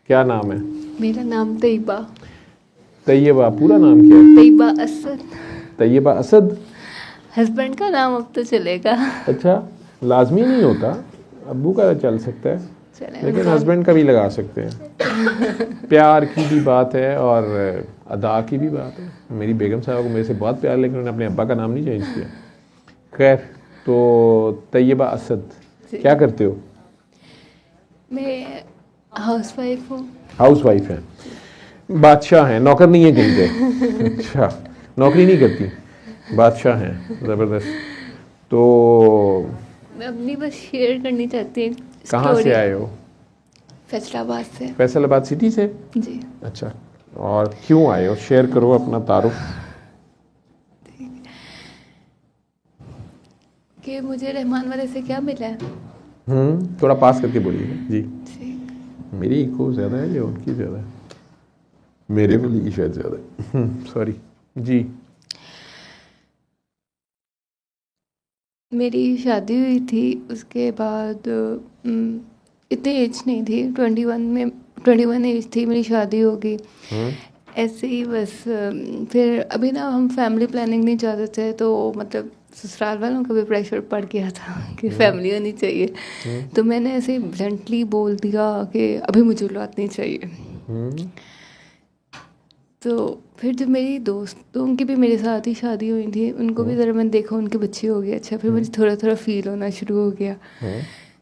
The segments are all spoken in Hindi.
क्या नाम है? मेरा नाम तैयबा। तैयबा, पूरा नाम क्या है? तैयबा असद। तैयबा असद। हस्बैंड का नाम अब तो चलेगा। अच्छा, लाजमी नहीं होता, अब्बू का चल सकता है, चलेगा लेकिन तो। हस्बैंड का भी लगा सकते हैं। प्यार की भी बात है और अदा की भी बात है। मेरी बेगम साहब को मेरे से बहुत प्यार, लेकिन उन्होंने अपने अब्बा का नाम नहीं चेंज किया। खैर, तो तैयबा असद, क्या करते हो? मैं हाउस वाइफ हूँ। हाउस वाइफ है, बादशाह हैं, नौकर नहीं है कहीं पे। अच्छा, नौकरी नहीं करती, बादशाह हैं, ज़बरदस्त। तो मैं अपनी बस शेयर करनी चाहती हूँ कहाँ से स्टोरी। आए हो? फैसलाबाद से। फैसलाबाद सिटी से? जी। अच्छा, और क्यों आए हो? शेयर करो अपना तारुफ। कि मुझे रहमान वाले से क्या मिला है। थोड़ा पास करके बोलिएगा जी। ठीक। मेरी इको ज़्यादा है या उनकी ज़्यादा है? मेरे वाली की शायद ज़्यादा है, सॉरी जी। मेरी शादी हुई थी, उसके बाद इतनी एज नहीं थी, 21 में, 21 एज थी, मेरी शादी हो गई। ऐसे ही बस फिर अभी ना हम फैमिली प्लानिंग नहीं चाहते थे, तो मतलब ससुराल वालों का भी प्रेशर पड़ गया था कि फैमिली होनी चाहिए। तो मैंने ऐसे ही ब्लंटली बोल दिया कि अभी मुझे औलाद नहीं चाहिए। तो फिर जब मेरी दोस्तों की भी मेरे साथ ही शादी हुई थी, उनको भी ज़रा मैंने देखा, उनके बच्चे हो गए। अच्छा, फिर मुझे थोड़ा थोड़ा फील होना शुरू हो गया।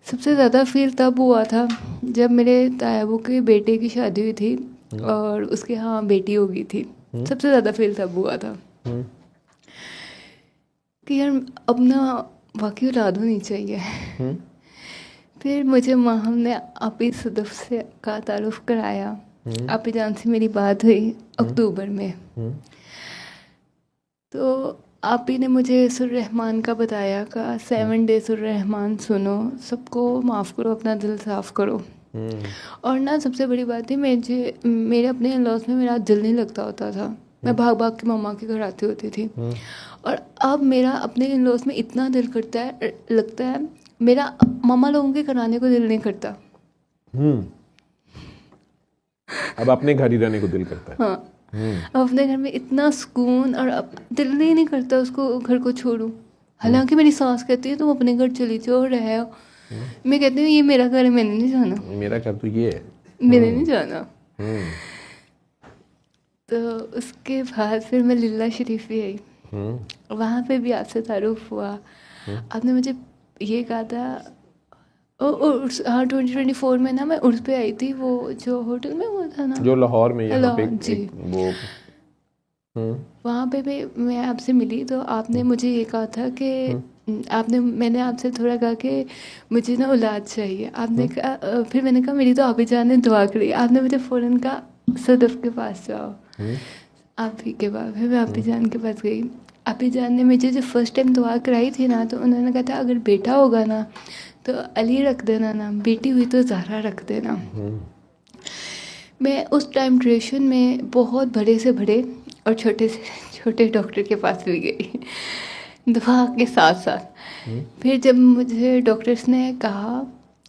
सबसे ज़्यादा फील तब हुआ था जब मेरे तायाबू के बेटे की शादी हुई थी और उसके यहाँ बेटी हो गई थी। सबसे ज़्यादा फील तब हुआ था कि यार अब ना वाकई औलाद होनी चाहिए। फिर मुझे माहम ने आपी सदफ से का तारुफ कराया। आपी जान से मेरी बात हुई अक्टूबर में। तो आप ही ने मुझे सुर्रहमान का बताया का 7 डे सुर्रहमान सुनो, सबको माफ़ करो, अपना दिल साफ़ करो। और ना सबसे बड़ी बात थी, मेरे अपने इन-लॉज में मेरा दिल नहीं लगता होता था। मैं भाग भाग के मम्मा के घर आती होती थी। और अब मेरा अपने इन-लॉज में इतना दिल करता है, लगता है मेरा मम्मा लोगों के घर आने को दिल नहीं करता। अब अपने घर ही रहने को दिल करता है। हाँ, अपने घर में इतना सुकून, और अब दिल ही नहीं करता उसको घर को छोड़ूं। हालांकि मेरी सास कहती है तुम अपने घर चली जाओ, रहो। मैं कहती हूँ ये मेरा घर है, मैंने नहीं जाना, मेरा घर तो ये है, मैंने नहीं जाना। तो उसके बाद फिर मैं लिल्ला शरीफ भी आई। वहाँ पे भी आपसे तारुफ हुआ। आपने मुझे ये कहा था, हाँ 2024 में ना मैं उर्स पे आई थी, वो जो होटल में हुआ था ना, जो लाहौर में यहाँ पे जी। वो वहाँ पे भी मैं आपसे मिली, तो आपने मुझे ये कहा था कि मैंने आपसे थोड़ा कहा कि मुझे ना औलाद चाहिए। आपने कहा, फिर मैंने कहा मेरी तो आप ही जान ने दुआ करी। आपने मुझे फ़ौरन कहा सदफ के पास जाओ। आप ही के पास, फिर मैं आप ही जान के पास गई। आप ही जान ने मुझे जो फर्स्ट टाइम दुआ कराई थी ना, तो उन्होंने कहा था अगर बेटा होगा ना तो अली रख देना नाम, बेटी हुई तो ज़हरा रख देना। मैं उस टाइम ट्यूशन में बहुत बड़े से बड़े और छोटे से छोटे डॉक्टर के पास भी गई दुआ के साथ साथ। फिर जब मुझे डॉक्टर्स ने कहा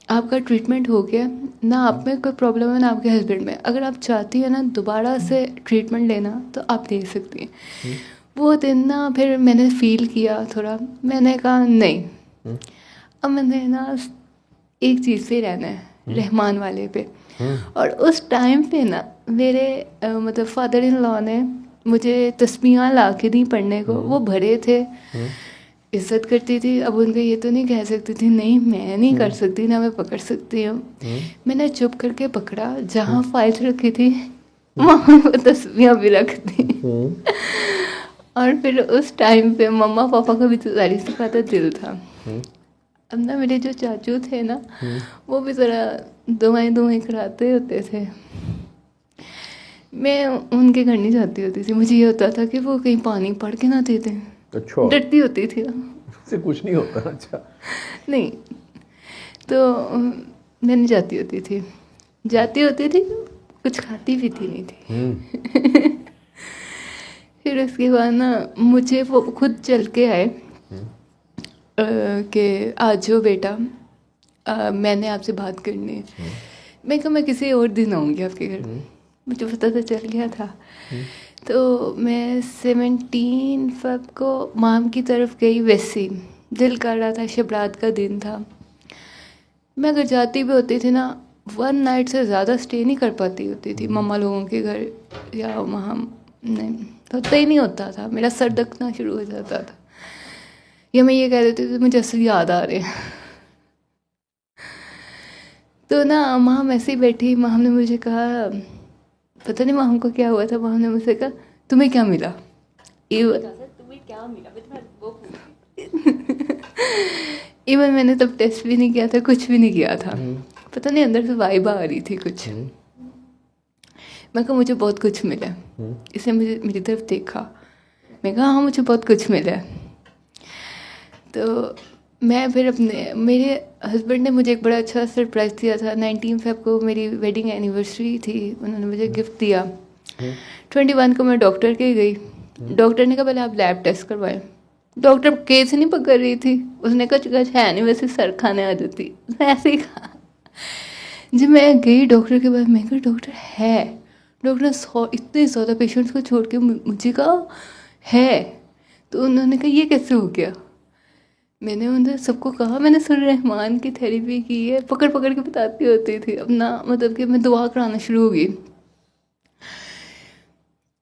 आपका ट्रीटमेंट हो गया ना, आप में कोई प्रॉब्लम है ना आपके हस्बैंड में, अगर आप चाहती हैं ना दोबारा से ट्रीटमेंट लेना तो आप ले सकती हैं। वो दिन ना फिर मैंने फ़ील किया थोड़ा, मैंने कहा नहीं, अब मैंने ना एक चीज़ पे रहना है, रहमान वाले पे। और उस टाइम पे ना मेरे मतलब फादर इन लॉ ने मुझे तस्बीहां ला के दी पढ़ने को। वो भरे थे, इज्जत करती थी। अब उनको ये तो नहीं कह सकती थी नहीं मैं नहीं कर सकती, ना मैं पकड़ सकती हूँ। मैंने चुप करके पकड़ा, जहाँ फाइल्स रखी थी वहाँ वो तस्बीहां भी रख दी। और फिर उस टाइम पे मम्मा पापा का भी तो ज़ाहिर सी बात है दिल था। अब ना मेरे जो चाचू थे ना, वो भी ज़रा दुआएं कराते होते थे। मैं उनके घर नहीं जाती होती थी, मुझे ये होता था कि वो कहीं पानी पड़ के ना दे दें। अच्छा, डरती होती थी ना, उससे कुछ नहीं होता। अच्छा, नहीं तो मैं नहीं जाती होती थी, जाती होती थी कुछ खाती पीती नहीं थी। फिर उसके बाद ना मुझे वो खुद चल के आए कि आज जो बेटा मैंने आपसे बात करनी है। मैं कहा मैं किसी और दिन आऊँगी आपके घर, मुझे पता तो चल गया था। तो मैं 17 फ़रवरी को माम की तरफ गई, वैसे दिल कर रहा था, शबरात का दिन था। मैं अगर जाती भी होती थी ना, 1 नाइट से ज़्यादा स्टे नहीं कर पाती होती थी मम्मा लोगों के घर या वहाँ, नहीं होता ही नहीं होता था, मेरा सर दखना शुरू हो जाता था, या मैं ये कह देती थी मुझे असली याद आ रहे हैं। तो ना माम ऐसे ही बैठी, माम ने मुझे कहा, पता नहीं माम को क्या हुआ था, माम ने मुझसे कहा तुम्हें क्या मिला, तुम्हें क्या मिला, इवन मैंने तब टेस्ट भी नहीं किया था, कुछ भी नहीं किया था, पता नहीं अंदर से वाइब आ रही थी कुछ। मैं कहा मुझे बहुत कुछ मिला है। इसने मुझे मेरी तरफ देखा, मैं कहा हाँ मुझे बहुत कुछ मिला है। तो मैं फिर मेरे हस्बैंड ने मुझे एक बड़ा अच्छा सरप्राइज़ दिया था। 19 फ़रवरी को मेरी वेडिंग एनिवर्सरी थी, उन्होंने मुझे गिफ्ट दिया। 21 को मैं डॉक्टर के गई, डॉक्टर ने कहा पहले आप लैब टेस्ट करवाएं। डॉक्टर केस नहीं पकड़ रही थी, उसने कहा कुछ है नहीं, वैसे सर खाने आ जाती, उसने ऐसे ही कहा। जब मैं गई डॉक्टर के पास, मैं कहा डॉक्टर है, डॉक्टर ने इतने ज़्यादा पेशेंट्स को छोड़ के मुझे कहा है। तो उन्होंने कहा ये कैसे हो गया। मैंने उन्हें सबको कहा मैंने सुररहमान की थेरेपी की है, पकड़ पकड़ के बताती होती थी अपना, मतलब कि मैं दुआ कराना शुरू हो गई।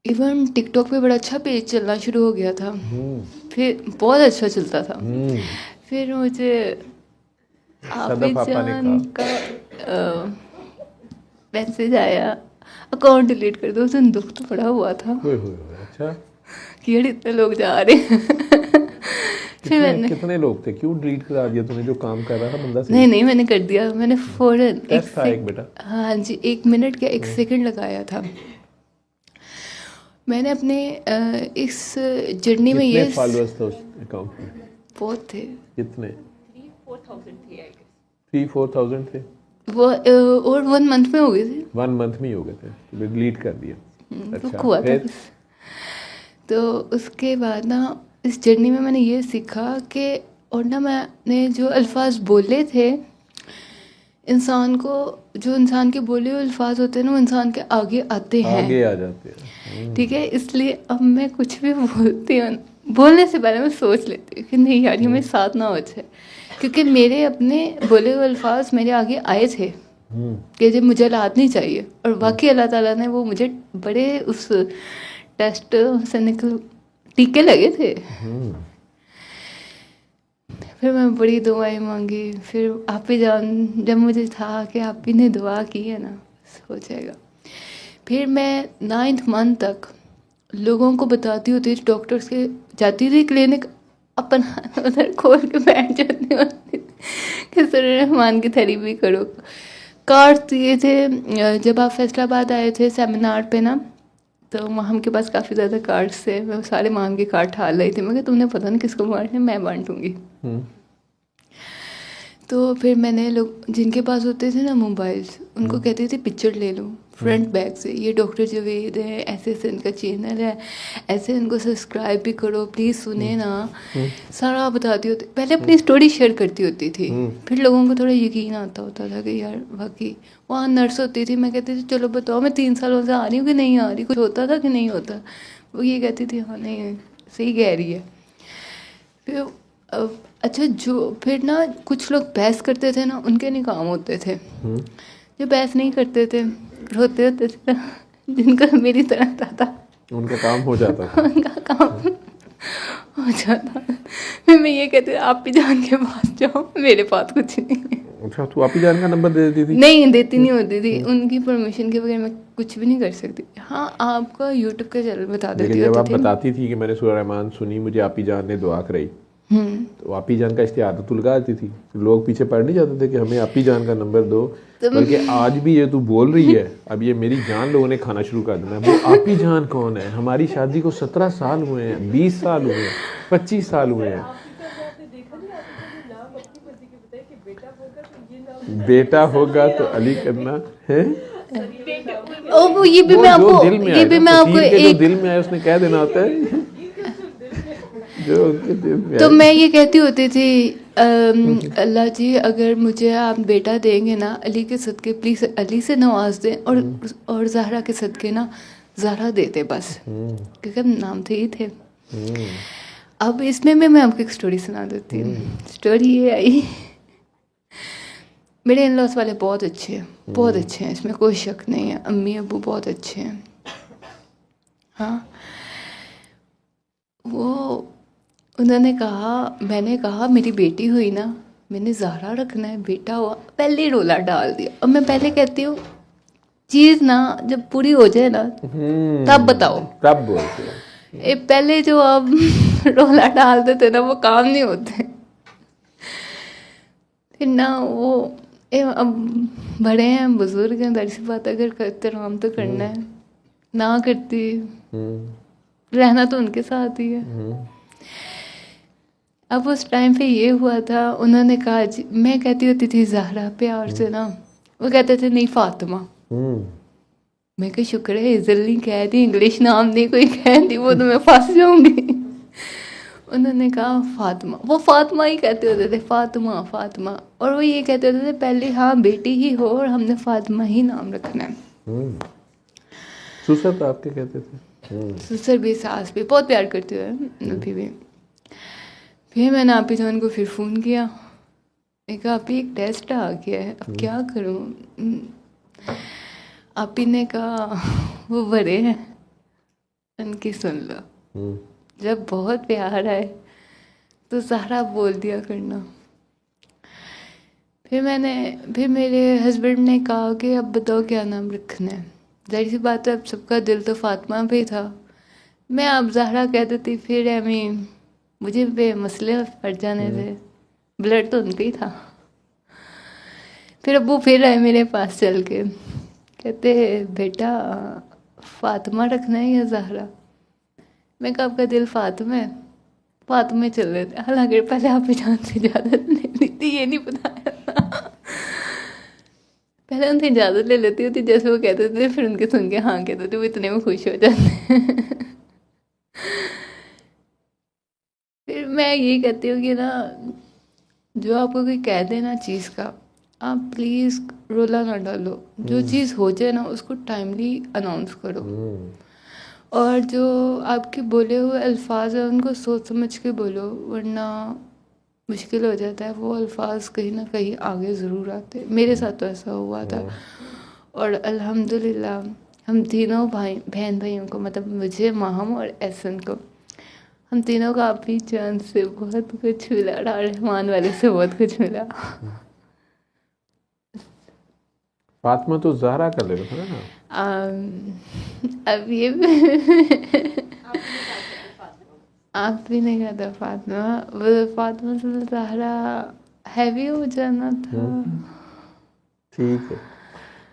इवन टिकटॉक पे बड़ा अच्छा पेज चलना शुरू हो गया था, फिर बहुत अच्छा चलता था। फिर मुझे आपी जान का मैसेज आया अकाउंट डिलीट कर दो। उस दिन दुख तो बड़ा हुआ था। अच्छा, कि यार इतने लोग जा रहे हैं। कितने लोग थे, क्यों डिलीट करा दिया तूने, जो काम कर रहा था बंदा? नहीं मैंने कर दिया, मैंने फौरन एक बेटा, हाँ जी 1 मिनट क्या 1 सेकंड लगाया था। मैंने अपने इस जर्नी में ये फॉलोअर्स थे उस अकाउंट में? बहुत थे। कितने? 3-4,000 थे। 3-4,000 थे वो और 1 मंथ में हो गए थे। 1 मंथ में ही हो गए थे, तो डिलीट कर दिया। अच्छा, हुआ था। तो उसके बाद ना इस जर्नी में मैंने ये सीखा कि, और ना मैंने जो अल्फाज बोले थे इंसान को, जो इंसान के बोले हुए अल्फाज होते हैं ना वो इंसान के आगे आते हैं, आगे आ जाते हैं। ठीक है, इसलिए अब मैं कुछ भी बोलती हूँ, बोलने से पहले मैं सोच लेती हूँ कि नहीं यार ये मेरे साथ ना हो जाए, क्योंकि मेरे अपने बोले हुए अल्फाज मेरे आगे आए थे कि जब मुझे औलाद नहीं चाहिए, और वाकई अल्लाह ताला ने वो मुझे बड़े उस टेस्ट से निकल टीके लगे थे। फिर मैं बड़ी दुआएं मांगी, फिर आप ही जान, जब मुझे था कि आप ही ने दुआ की है ना हो जाएगा। फिर मैं 9th मंथ तक लोगों को बताती होती थी, डॉक्टर्स के जाती थी क्लिनिक, अपना उधर खोल के बैठ जाती होती थी कि सुररहमान की थेरेपी करो। कार्ड दिए थे, जब आप फैसलाबाद आए थे सेमिनार पे ना, तो माम के पास काफ़ी ज़्यादा कार्ड्स थे, मैं सारे माम के कार्ड ठाल रही थी। मैं कहा तुमने पता नहीं किसको बांटने, मैं बांटूंगी। तो फिर मैंने लोग जिनके पास होते थे ना मोबाइल्स, उनको कहती थी पिक्चर ले लो फ्रंट बैक से, ये डॉक्टर जवेद है, ऐसे ऐसे इनका चैनल है, ऐसे इनको सब्सक्राइब भी करो प्लीज़, सुने ना, सारा बताती होती। पहले अपनी स्टोरी शेयर करती होती थी, फिर लोगों को थोड़ा यकीन आता होता था कि यार वाकई। वहाँ नर्स होती थी, मैं कहती थी चलो बताओ मैं 3 सालों से आ रही हूँ कि नहीं आ रही, कुछ होता था कि नहीं होता। वो ये कहती थी हाँ नहीं सही कह रही है। फिर अच्छा, जो फिर ना कुछ लोग बहस करते थे ना, उनके नहीं काम होते थे। जो बहस नहीं करते थे, रोते होते थे, जिनका मेरी तरह था उनका काम हो जाता था। उनका काम हो जाता। फिर मैं ये कहती आप ही जान के पास जाओ, मेरे पास कुछ नहीं है। अच्छा, तू आप ही जान का नंबर दे देती थी? नहीं देती नहीं होती थी, उनकी परमिशन के बगैर मैं कुछ भी नहीं कर सकती। हाँ आपका यूट्यूब का चैनल बता देती होती थी। जब आप बताती थी कि मैंने सुररहमान सुनी, मुझे आप ही जान ने दुआ कराई, तो आप ही जान का इश्तिहार तो लगा देती थी, लोग पीछे पड़ नहीं जाते थे कि हमें आप ही जान का नंबर दो। बल्कि आज भी ये तू बोल रही है, अब ये मेरी जान लोगों ने खाना शुरू कर देना। वो आप ही जान कौन है? हमारी शादी को 17 साल हुए हैं, 20 साल हुए हैं, 25 साल हुए हैं। बेटा होगा तो अली करना है। ओ ये भी मैं आपको, ये भी मैं आपको दिल में आए उसने कह देना होता है। जो उनके दिल में तो है। मैं ये कहती होती थी अल्लाह जी अगर मुझे आप बेटा देंगे ना अली के सदके प्लीज़ अली से नवाज दें और ज़हरा के सदके ना ज़हरा दे दे बस, क्योंकि नाम तो ये थे। अब इसमें मैं आपको एक स्टोरी सुना देती हूँ। स्टोरी ये आई, मेरे इन लॉस वाले बहुत अच्छे हैं, बहुत अच्छे हैं, इसमें कोई शक नहीं है। अम्मी अबू बहुत अच्छे हैं। हाँ, वो उन्होंने कहा, मैंने कहा मेरी बेटी हुई ना, मैंने ज़हरा रखना है, बेटा हुआ, पहले ही रोला डाल दिया। और मैं पहले कहती हूँ चीज़ ना जब पूरी हो जाए ना तब बताओ, तब बोलते हैं। ये पहले जो आप रोला डाल देते ना वो काम नहीं होते। फिर ना वो अब बड़े हैं, बुजुर्ग हैं, दरअसल बात अगर करते रहो तो करना है, ना करती रहना तो उनके साथ ही है। अब उस टाइम पे ये हुआ था, उन्होंने कहा जी, मैं कहती होती थी ज़हरा प्यार से ना, वो कहते थे नहीं फातिमा। मैं कहा शुक्र है इज़ल नहीं कह दी, इंग्लिश नाम नहीं कोई कह दी, वो तो मैं फंस जाऊंगी। उन्होंने कहा फातिमा, वो फातिमा ही कहते होते थे, फातिमा फातिमा। और वो ये कहते होते थे पहले हाँ बेटी ही हो और हमने फातिमा ही नाम रखना है। ससुर तो आपके कहते थे? ससुर भी सास भी बहुत प्यार करते हुए अभी भी। फिर मैंने आपी जान को फिर फ़ोन किया, एक आपी एक टेस्ट आ गया है, अब क्या करूँ। आपी ने कहा वो बड़े हैं, उनकी सुन लो, जब बहुत प्यार आए तो ज़हरा बोल दिया करना। फिर मेरे हस्बैंड ने कहा कि अब बताओ क्या नाम रखना है। जाहिर सी बात है अब सबका दिल तो फातिमा पे था, मैं अब ज़हरा कह देती फिर हमें मुझे पे मसले पड़ जाने थे, ब्लड तो उनका ही था। फिर अब्बू फिर आए मेरे पास चल के, कहते बेटा फातिमा रखना है या ज़हरा। मैं कहा आपका दिल फातिमा है, फातिमा चल रहे थे, हालांकि पहले आप ही जान से इजाज़त ले ली थी, ये नहीं बताया था। पहले उनसे इजाज़त ले लेती होती, जैसे वो कहते थे फिर उनके सुन के हाँ कहते थे, वो इतने में खुश हो जाते। फिर मैं ये कहती हूँ कि ना जो आपको कोई कह दे ना चीज़ का, आप प्लीज़ रोला ना डालो, जो चीज़ हो जाए ना उसको टाइमली अनाउंस करो। और जो आपके बोले हुए अल्फाज हैं उनको सोच समझ के बोलो, वरना मुश्किल हो जाता है। वो अल्फाज कहीं ना कहीं आगे ज़रूर आते, मेरे साथ तो ऐसा हुआ था। और अल्हम्दुलिल्लाह हम तीनों बहन भाइयों को, मतलब मुझे, माहम और एहसन को, हम तीनों को आप ही जान से बहुत कुछ मिला, रहमान वाले से बहुत कुछ मिला। फातिमा तो ज़हरा का ले था ना। अब ये आप भी नहीं कहता फातिमा, वो फातिमा से ज़हरा हैवी हो जाना था। ठीक है,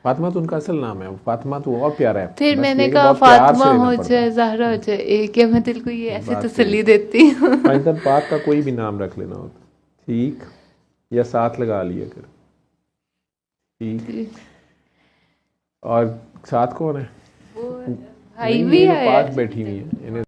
फातिमा तो उनका असल नाम है, फातिमा तो और प्यारा है। फिर बस मैंने ये कि कहा बहुत प्यार से फातिमा लेना हो पड़ता जाए है। ज़हरा हो जाए, एक है, मैं दिल को ये ऐसे बात तसल्ली सही है। देती हूँ। पाकिस्तान पाक का कोई भी नाम रख लेना होता, ठीक, या साथ लगा लिया कर, ठीक। और साथ कौन है? भाई भी जो आया पास बैठी हुई है इन्हें।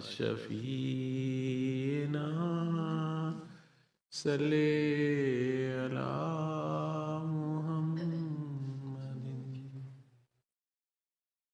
शफीना सल्ले